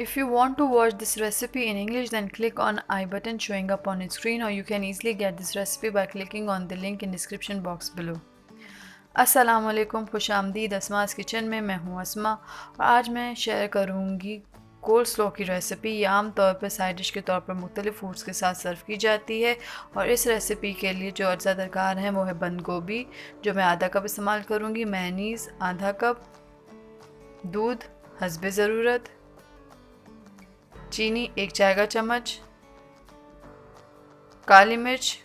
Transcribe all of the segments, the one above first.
If you want to watch this recipe in English, then click on I button showing up on its screen, or you can easily get this recipe by clicking on the link in description box below. अस्सलाम वालेकुम, खुश आमदीद Asma's kitchen में। मैं हूँ असमा और आज मैं शेयर करूँगी कोल्ड स्लो की रेसिपी। ये आम तौर पर साइड डिश के तौर पर मुख्तलिफ फूड्स के साथ सर्व की जाती है और इस रेसिपी के लिए जो अज्जा दरकार हैं वो है बंद गोभी, जो मैं आधा कप इस्तेमाल करूँगी, मेयोनीज़ आधा कप, दूध हस्बे ज़रूरत, चीनी 1 चाय का चम्मच, काली मिर्च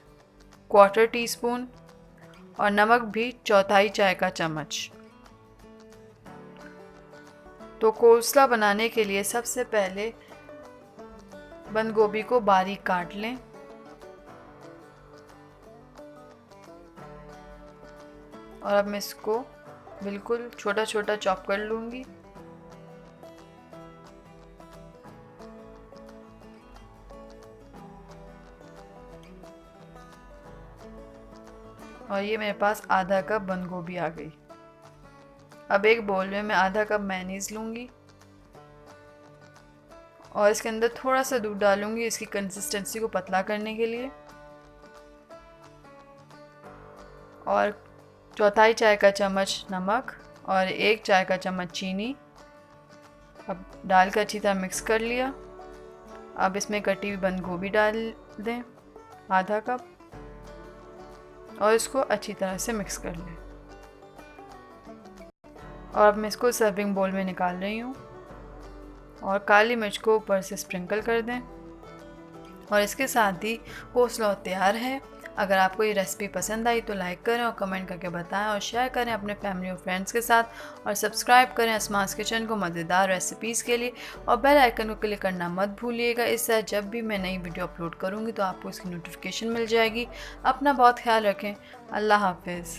1/4 टीस्पून और नमक भी 1/4 चाय का चम्मच। तो कोल्स्ला बनाने के लिए सबसे पहले बंद गोभी को बारीक काट लें और अब मैं इसको बिल्कुल छोटा छोटा चॉप कर लूँगी। और ये मेरे पास आधा कप बंद गोभी आ गई। अब एक बोल में मैं आधा कप मेयोनीज़ लूँगी और इसके अंदर थोड़ा सा दूध डालूँगी इसकी कंसिस्टेंसी को पतला करने के लिए, और 1/4 चाय का चम्मच नमक और 1 चाय का चम्मच चीनी अब डालकर अच्छी तरह मिक्स कर लिया। अब इसमें कटी हुई बंद गोभी डाल दें आधा कप और इसको अच्छी तरह से मिक्स कर लें। और अब मैं इसको सर्विंग बोल में निकाल रही हूँ और काली मिर्च को ऊपर से स्प्रिंकल कर दें और इसके साथ ही कोल्स्लॉ तैयार है। अगर आपको ये रेसिपी पसंद आई तो लाइक करें और कमेंट करके बताएं और शेयर करें अपने फैमिली और फ्रेंड्स के साथ, और सब्सक्राइब करें असमास किचन को मज़ेदार रेसिपीज़ के लिए और बेल आइकन को क्लिक करना मत भूलिएगा। इससे जब भी मैं नई वीडियो अपलोड करूँगी तो आपको इसकी नोटिफिकेशन मिल जाएगी। अपना बहुत ख्याल रखें। अल्लाह हाफिज़।